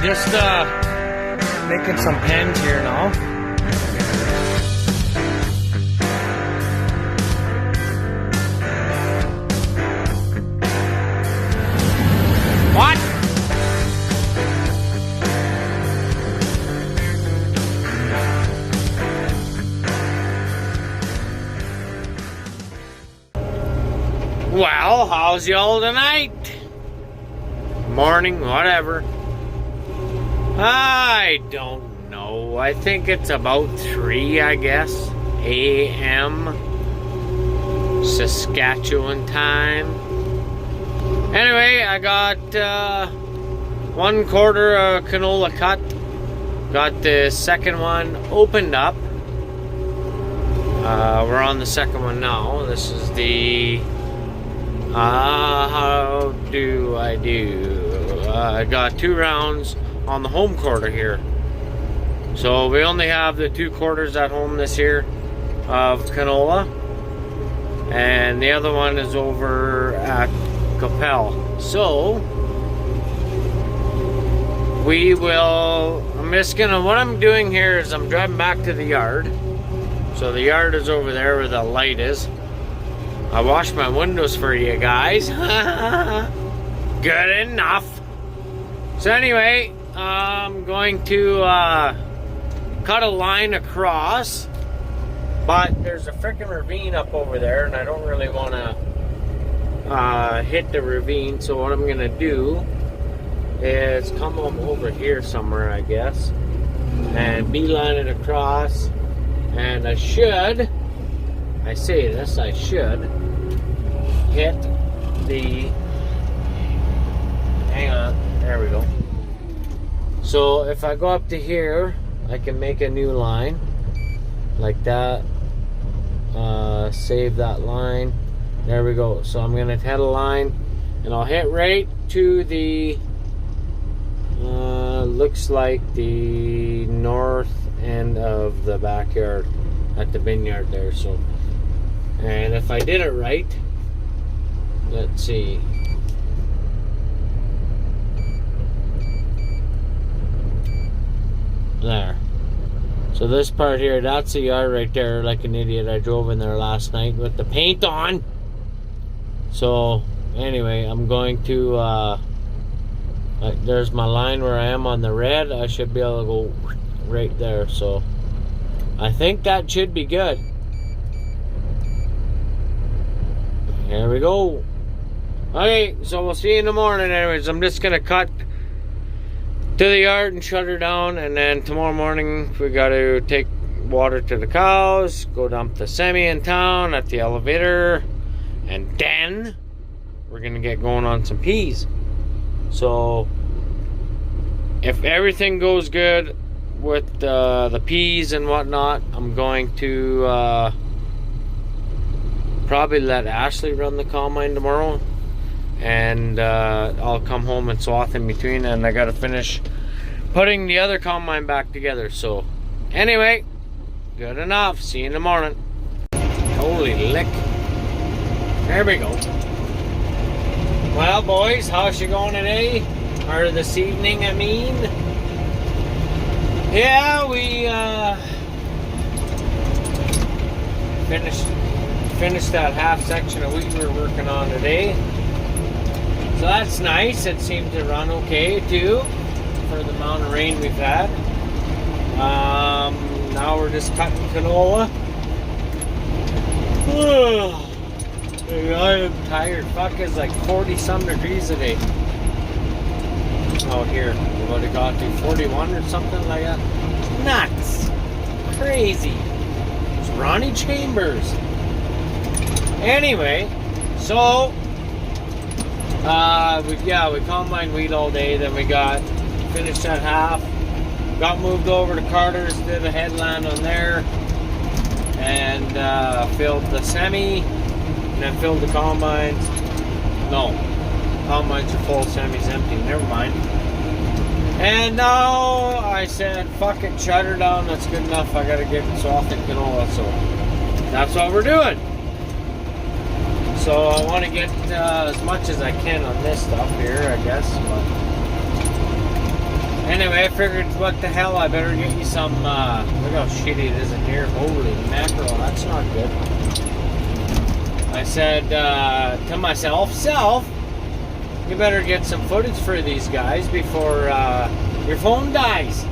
just making some pens here now. What? Well, how's y'all tonight? Morning, whatever. I don't know. I think it's about 3, I guess, a.m. Saskatchewan time. Anyway, I got 1 quarter of canola cut. Got the second one opened up. We're on the second one now. This is the... how do I do? I got 2 rounds on the home quarter here. So we only have the 2 quarters at home this year of canola. And the other one is over at Capel. So we will, what I'm doing here is I'm driving back to the yard. So the yard is over there where the light is. I washed my windows for you guys. Good enough. So anyway, I'm going to cut a line across, but there's a freaking ravine up over there, and I don't really want to hit the ravine. So what I'm going to do is come over here somewhere, I guess, and beeline it across. And I should hit the, hang on, there we go. So if I go up to here, I can make a new line like that. Save that line. There we go. So I'm gonna head a line, and I'll hit right to the looks like the north end of the backyard at the vineyard there. So, and if I did it right, let's see. There. So this part here, that's the yard right there, like an idiot. I drove in there last night with the paint on. So anyway, I'm going to there's my line where I am on the red. I should be able to go right there. So I think that should be good. Here we go. Okay, so we'll see you in the morning. Anyways, I'm just gonna cut to the yard and shut her down, and then tomorrow morning we got to take water to the cows, go dump the semi in town at the elevator, and then we're gonna get going on some peas. So if everything goes good with the peas and whatnot, I'm going to probably let Ashley run the combine tomorrow, and I'll come home and swath in between, and I gotta finish putting the other combine back together. So anyway, good enough. See you in the morning. Holy lick. There we go. Well, boys, how's you going today? Or this evening, I mean. Yeah, we finished that half section of wheat we were working on today. So that's nice. It seemed to run okay too for the amount of rain we've had. Now we're just cutting canola. I am tired. Fuck, it's like 40-some degrees today out here. What it got to 41 or something like that. Nuts. Crazy. It's Ronnie Chambers. Anyway, so we combined wheat all day. Then we finished that half, got moved over to Carter's, did a headland on there, and filled the semi, and then filled the combines. No, combines are full, semi's empty. Never mind. And now I said, fuck it, shut her down. That's good enough. I gotta get soft and canola. So that's what we're doing. So I want to get as much as I can on this stuff here, I guess. But Anyway, I figured, what the hell, I better get you some, look how shitty it is in here. Holy mackerel, that's not good. I said to myself, you better get some footage for these guys before your phone dies.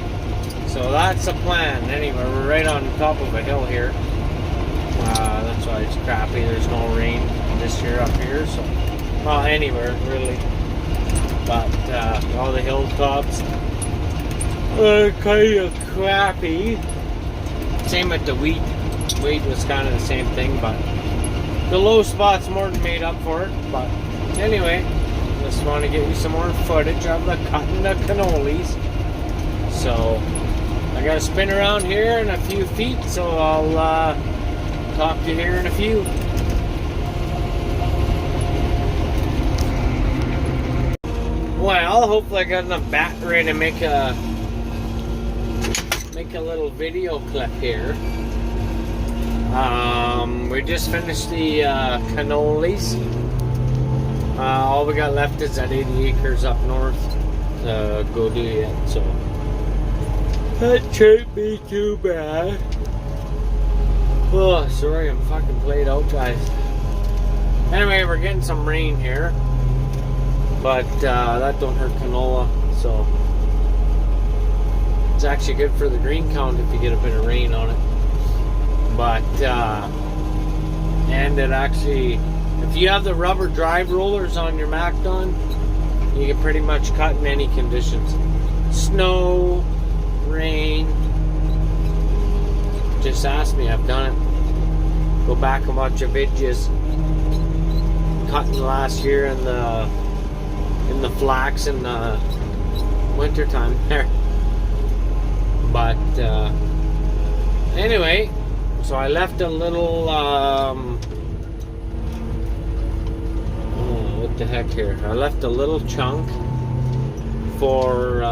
So that's the plan. Anyway, we're right on top of a hill here. That's why it's crappy. There's no rain this year up here. So, well, anywhere really. But all the hilltops are kind of crappy. Same with the wheat. Wheat was kind of the same thing, but the low spot's more than made up for it. But anyway, just want to get you some more footage of the cutting the cannolis. So I got to spin around here in a few feet, so I'll talk to you here in a few. Well, hopefully I got enough battery to make a little video clip here. We just finished the cannolis. All we got left is that 80 acres up north to go do yet, so that shouldn't be too bad. Oh, sorry, I'm fucking played out, guys. Anyway, we're getting some rain here, but that don't hurt canola, so it's actually good for the green count if you get a bit of rain on it. But and it actually, if you have the rubber drive rollers on your Macdon, you can pretty much cut in any conditions. Snow, rain. Just ask me, I've done it. Go back and watch your videos. Cutting last year in the flax in the winter time there. But anyway, so I left a little what the heck here? I left a little chunk for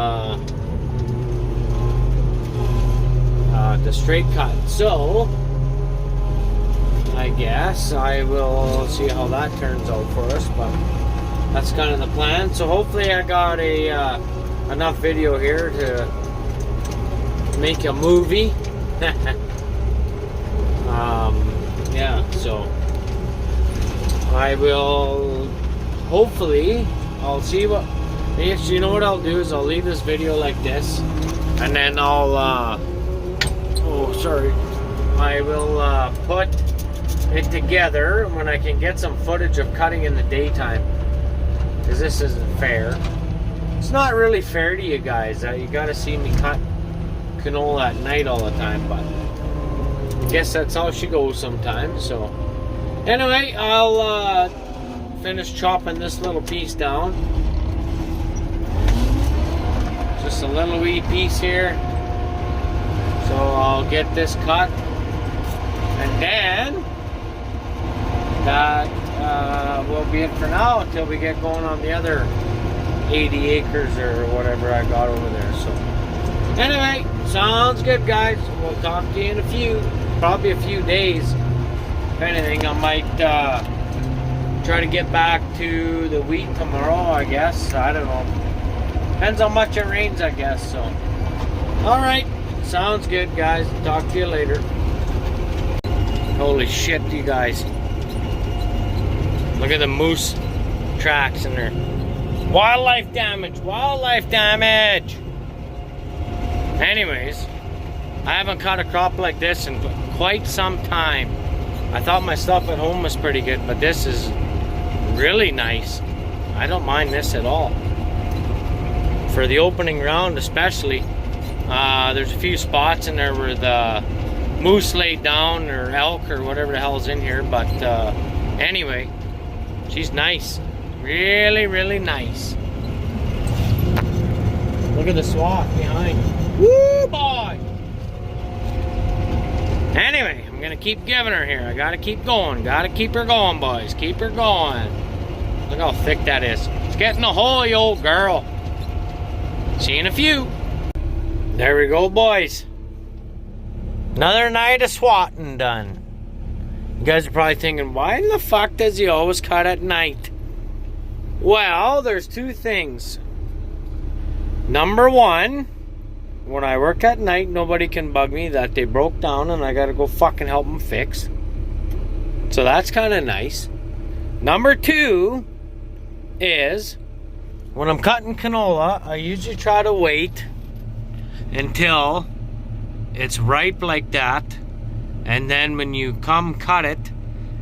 the straight cut. So I guess I will see how that turns out for us, but that's kind of the plan. So hopefully I got a enough video here to make a movie. Yeah, so I will hopefully, I'll see what, yes, you know what I'll do is I'll leave this video like this, and then I'll I will put it together when I can get some footage of cutting in the daytime, because this isn't fair. It's not really fair to you guys. You gotta see me cut canola at night all the time, but I guess that's how she goes sometimes. So anyway, I'll finish chopping this little piece down. Just a little wee piece here. So I'll get this cut, and then that will be it for now until we get going on the other 80 acres or whatever I got over there. So anyway, sounds good, guys. We'll talk to you in probably a few days. If anything, I might try to get back to the wheat tomorrow, I guess. I don't know. Depends how much it rains, I guess. So, alright. Sounds good, guys. Talk to you later. Holy shit, you guys. Look at the moose tracks in there. Wildlife damage. Wildlife damage. Anyways, I haven't caught a crop like this in quite some time. I thought my stuff at home was pretty good, but this is really nice. I don't mind this at all. For the opening round especially, there's a few spots in there where the moose laid down, or elk, or whatever the hell's in here, but anyway, she's nice. Really, really nice. Look at the swath behind. Woo, boy! Anyway, I'm gonna keep giving her here. I gotta keep going. Gotta keep her going, boys. Keep her going. Look how thick that is. It's getting a hole, you old girl. See you in a few. There we go, boys. Another night of swatting done. You guys are probably thinking, why the fuck does he always cut at night? Well, there's two things. Number one, when I work at night, nobody can bug me that they broke down and I gotta go fucking help them fix. So that's kind of nice. Number two is, when I'm cutting canola, I usually try to wait until it's ripe like that, and then when you come cut it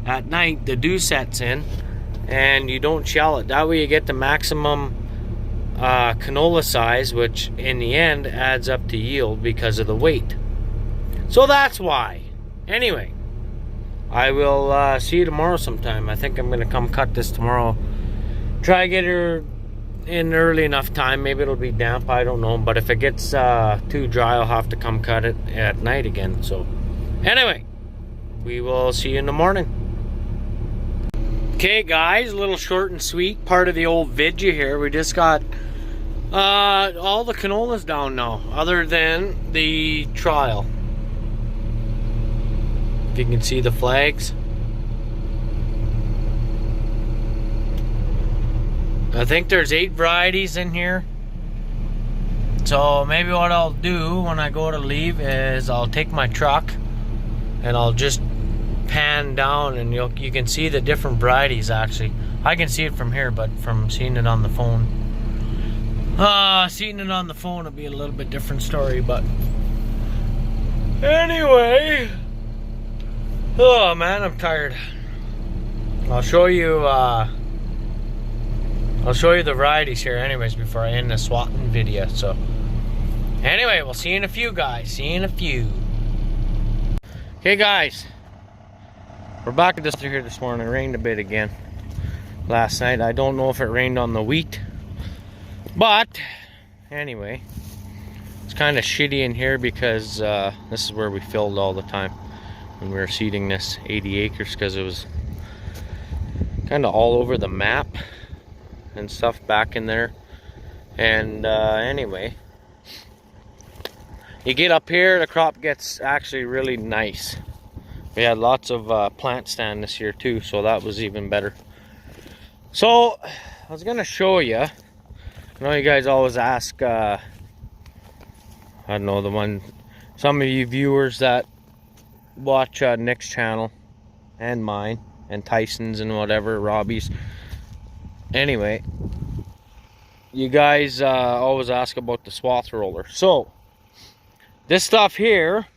at night, the dew sets in and you don't shell it. That way you get the maximum canola size, which in the end adds up to yield because of the weight. So that's why. Anyway, I will see you tomorrow sometime. I think I'm gonna come cut this tomorrow. Try to get her in early enough time. Maybe it'll be damp, I don't know. But if it gets too dry, I'll have to come cut it at night again. So anyway, we will see you in the morning. Okay guys, a little short and sweet part of the old video here. We just got all the canolas down now, other than the trial. If you can see the flags. I think there's 8 varieties in here. So maybe what I'll do when I go to leave is I'll take my truck and I'll just pan down and you can see the different varieties actually. I can see it from here, but from seeing it on the phone. Seeing it on the phone would be a little bit different story, but anyway. Oh man, I'm tired. I'll show you the varieties here anyways before I end the swatting video. So anyway, we'll see you in a few, guys. See you in a few. Okay guys, we're back at this here this morning. It rained a bit again last night. I don't know if it rained on the wheat, but anyway, it's kind of shitty in here because this is where we filled all the time when we were seeding this 80 acres, because it was kind of all over the map and stuff back in there. And anyway, you get up here, the crop gets actually really nice. We had lots of plant stand this year too, so that was even better. So I was gonna show you. I know you guys always ask, I don't know, some of you viewers that watch Nick's channel and mine and Tyson's and whatever, Robbie's. Anyway, you guys always ask about the swath roller. So this stuff here,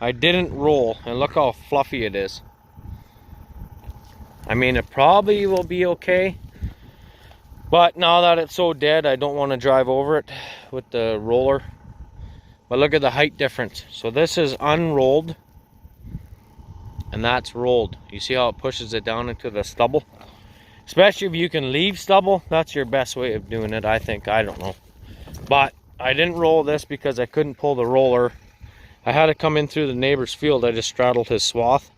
I didn't roll, and look how fluffy it is. I mean, it probably will be okay, but now that it's so dead, I don't want to drive over it with the roller. But look at the height difference. So this is unrolled, and that's rolled. You see how it pushes it down into the stubble? Especially if you can leave stubble, that's your best way of doing it, I think. I don't know. But I didn't roll this because I couldn't pull the roller. I had to come in through the neighbor's field. I just straddled his swath.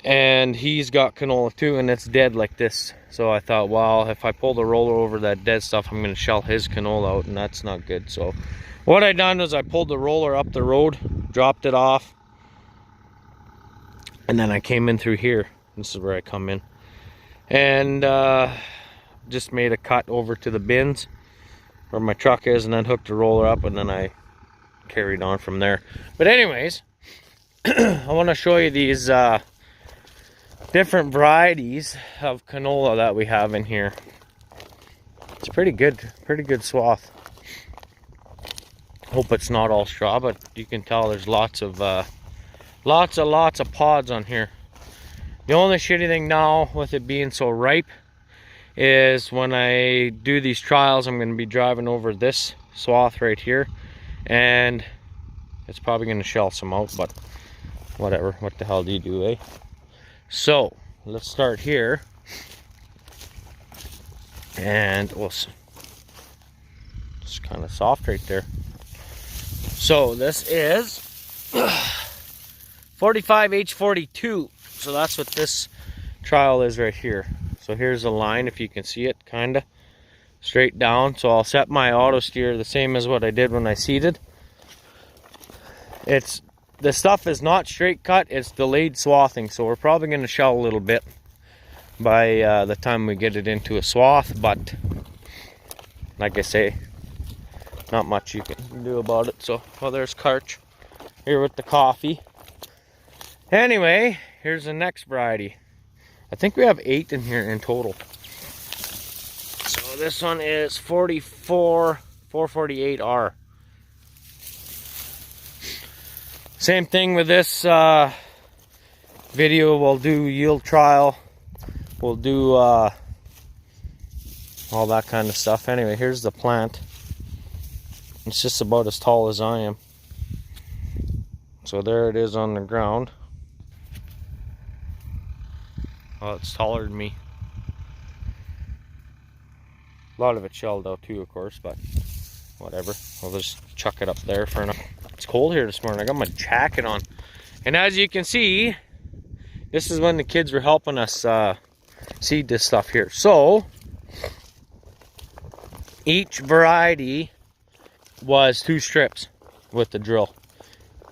And he's got canola too, and it's dead like this. So I thought, well, if I pull the roller over that dead stuff, I'm going to shell his canola out, and that's not good. So what I done was I pulled the roller up the road, dropped it off, and then I came in through here. This is where I come in. And just made a cut over to the bins where my truck is, and then hooked the roller up, and then I carried on from there. But anyways, I want to show you these different varieties of canola that we have in here. It's pretty good swath. Hope it's not all straw, but you can tell there's lots of pods on here. The only shitty thing now with it being so ripe is when I do these trials, I'm going to be driving over this swath right here, and it's probably going to shell some out, but whatever. What the hell do you do, eh? So let's start here, and it's kind of soft right there. So this is 45H42. So that's what this trial is right here. So here's the line, if you can see it, kind of straight down. So I'll set my auto steer the same as what I did when I seeded. The stuff is not straight cut, it's delayed swathing. So we're probably going to shell a little bit by the time we get it into a swath. But like I say, not much you can do about it. So, well, there's Karch here with the coffee. Anyway, here's the next variety. I think we have 8 in here in total. So this one is 448R. Same thing with this video. We'll do yield trial. We'll do all that kind of stuff. Anyway, here's the plant. It's just about as tall as I am. So there it is on the ground. Oh, it's taller than me. A lot of it shelled out too, of course, but whatever. I'll just chuck it up there for now. It's cold here this morning. I got my jacket on. And as you can see, this is when the kids were helping us seed this stuff here. So, each variety was 2 strips with the drill.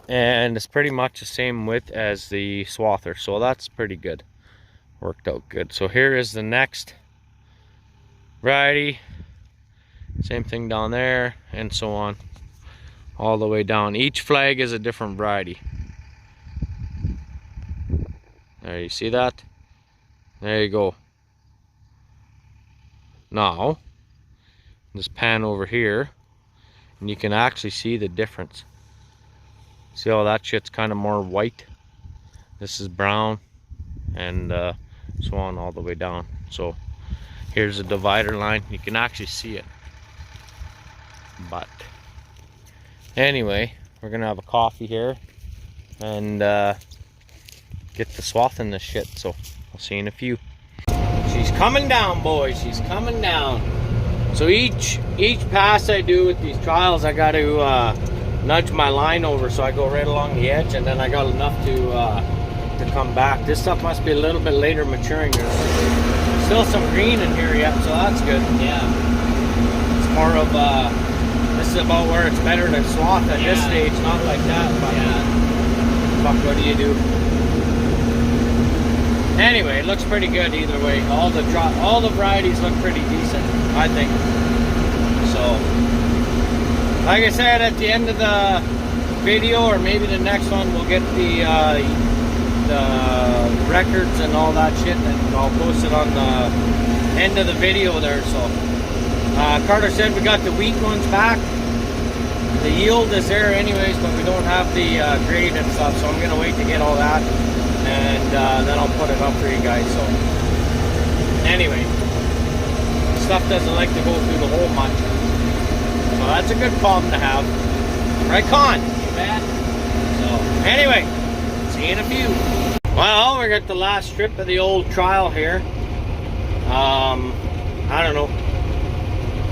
And it's pretty much the same width as the swather. So that's pretty good. Worked out good. So here is the next variety. Same thing down there, and so on. All the way down. Each flag is a different variety. There, you see that? There you go. Now, just pan over here, and you can actually see the difference. See how that shit's kind of more white? This is brown, and so on all the way down. So here's a divider line. You can actually see it. But anyway, we're gonna have a coffee here and get the swath in this shit. So I'll see you in a few. She's coming down, boys. She's coming down. So each pass I do with these trials, I got to nudge my line over so I go right along the edge, and then I got enough to come back. This stuff must be a little bit later maturing. There's still some green in here yet, so that's good. Yeah, it's more of this is about where it's better to swath at this stage, not like that. But fuck, what do you do? Anyway, it looks pretty good either way. All the varieties look pretty decent, I think. So, like I said, at the end of the video, or maybe the next one, we'll get the records and all that shit, and I'll post it on the end of the video there. So Carter said we got the weak ones back. The yield is there anyways, but we don't have the grade and stuff, so I'm gonna wait to get all that, and then I'll put it up for you guys. So anyway, stuff doesn't like to go through the hole much, so that's a good problem to have, right, Con? You bet. So anyway, see you in a few. Well, we got the last strip of the old trial here. I don't know.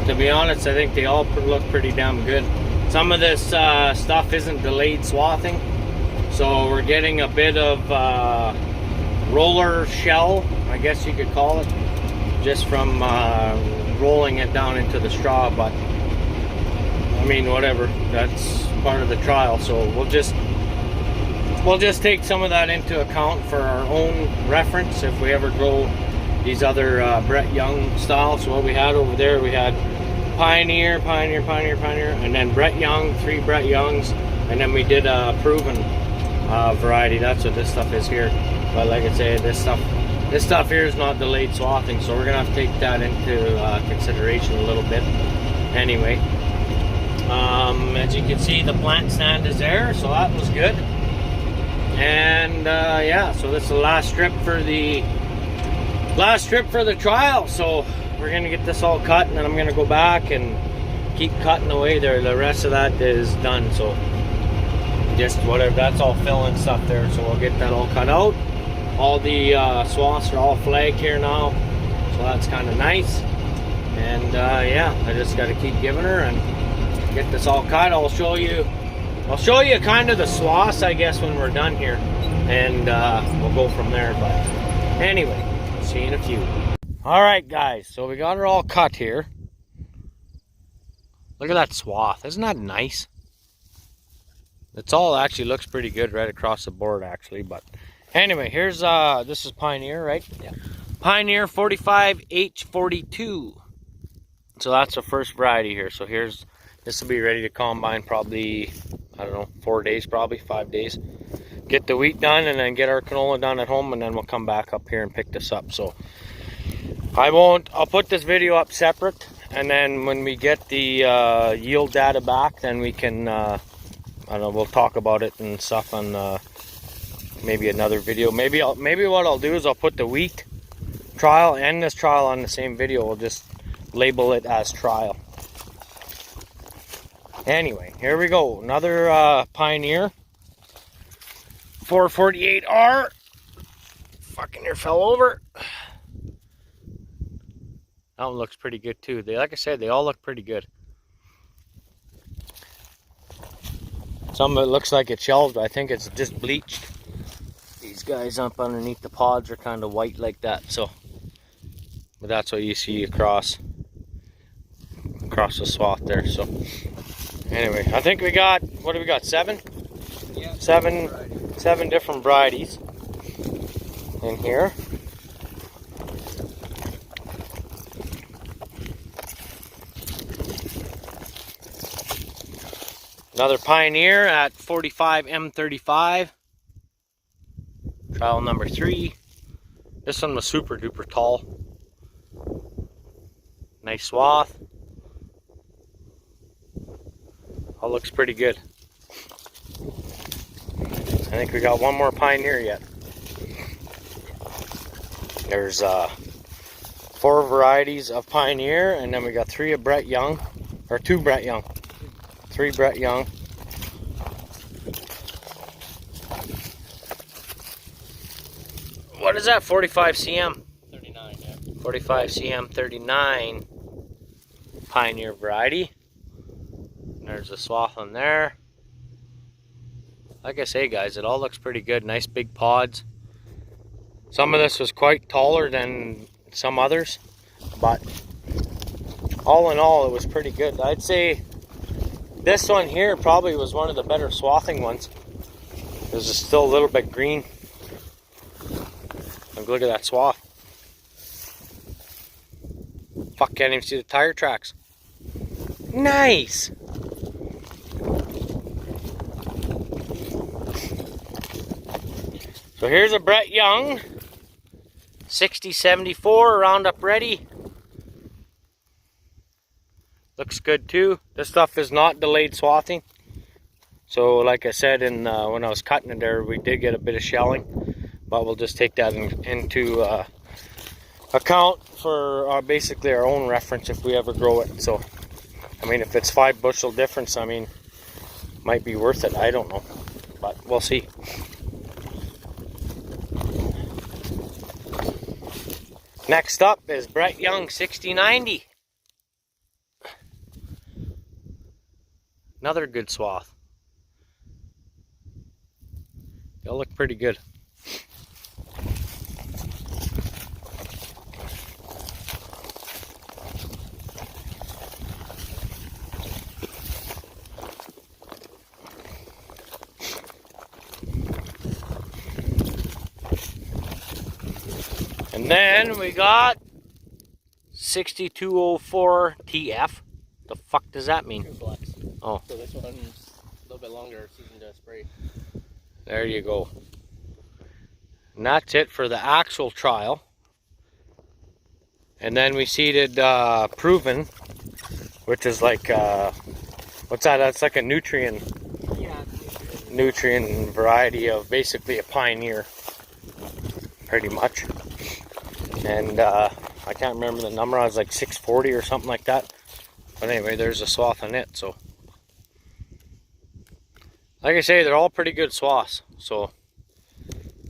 To be honest, I think they all look pretty damn good. Some of this stuff isn't delayed swathing, so we're getting a bit of roller shell, I guess you could call it, just from rolling it down into the straw. But I mean, whatever, that's part of the trial, so we'll just take some of that into account for our own reference if we ever grow these other Brett Young styles. So what we had over there, we had Pioneer, and then Brett Young, 3 Brett Youngs, and then we did a proven variety. That's what this stuff is here. But like I say, this stuff here is not delayed swathing, so we're gonna have to take that into consideration a little bit. Anyway, as you can see, the plant stand is there, so that was good. And yeah, so this is the last strip for the trial. So we're gonna get this all cut, and then I'm gonna go back and keep cutting away there. The rest of that is done, so just whatever, that's all filling stuff there, so we'll get that all cut out. All the swaths are all flagged here now, so that's kind of nice. And yeah, I just got to keep giving her and get this all cut. I'll show you kind of the swaths, I guess, when we're done here, and we'll go from there. But anyway, see you in a few. All right, guys, so we got her all cut here. Look at that swath. Isn't that nice? It's all actually looks pretty good right across the board, actually. But anyway, here's this is Pioneer, right? Yeah. Pioneer 45H42. So that's the first variety here. So this will be ready to combine probably, I don't know, 4 days, probably 5 days. Get the wheat done and then get our canola done at home, and then we'll come back up here and pick this up. So I'll put this video up separate, and then when we get the yield data back, then we can, I don't know, we'll talk about it and stuff on maybe another video. Maybe what I'll do is I'll put the wheat trial and this trial on the same video. We'll just label it as trial. Anyway, here we go. Another Pioneer 448R. Fucking near fell over. That one looks pretty good too. Like I said, they all look pretty good. Some of it looks like it's shelved, but I think it's just bleached. These guys up underneath the pods are kind of white like that, so. But that's what you see across the swath there. So anyway, I think we got, what do we got, 7? Yeah, 7 different varieties in here. Another Pioneer at 45 M35. Trial number 3. This one was super duper tall. Nice swath. All looks pretty good. I think we got one more Pioneer yet. There's 4 varieties of Pioneer, and then we got 3 of Brett Young, or 2 Brett Young. 3 Brett Young. What is that? 45 cm? 39, yeah. 45 cm 39 Pioneer variety. And there's a swath on there. Like I say, guys, it all looks pretty good. Nice big pods. Some of this was quite taller than some others, but all in all, it was pretty good. I'd say this one here probably was one of the better swathing ones. This is still a little bit green. Look at that swath. Fuck, can't even see the tire tracks. Nice. So here's a Brett Young 6074 Roundup ready. Looks good too. This stuff is not delayed swathing. So like I said when I was cutting it there, we did get a bit of shelling. But we'll just take that into account for basically our own reference if we ever grow it. So, I mean, if it's 5 bushel difference, I mean, might be worth it. I don't know, but we'll see. Next up is Brett Young 6090. Another good swath. They all look pretty good. And then we got 6204 TF. The fuck does that mean? Oh. So this one's a little bit longer season to spray. There you go. And that's it for the actual trial. And then we seeded Proven, which is like, what's that? That's like a nutrient variety of basically a Pioneer, pretty much. And I can't remember the number. I was like 640 or something like that. But anyway, there's a swath on it. So, like I say, they're all pretty good swaths. So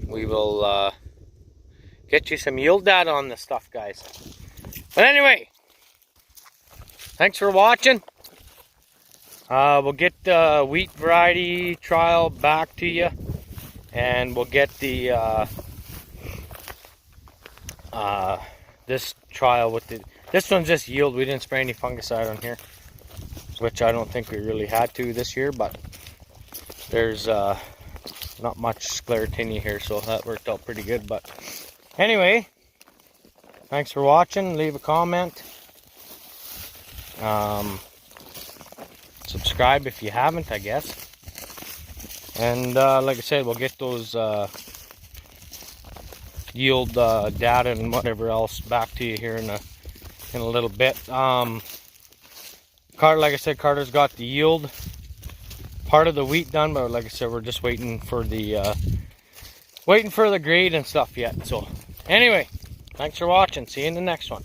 we will get you some yield data on this stuff, guys. But anyway, thanks for watching. We'll get the wheat variety trial back to you, and we'll get the this trial with this one's just yield. We didn't spray any fungicide on here, which I don't think we really had to this year, but there's not much sclerotinia here, so that worked out pretty good. But anyway, thanks for watching. Leave a comment, Subscribe if you haven't, I guess. And like I said, we'll get those yield data and whatever else back to you here in a little bit. Like I said, Carter's got the yield part of the wheat done, but like I said, we're just waiting for the grade and stuff yet. So anyway, thanks for watching. See you in the next one.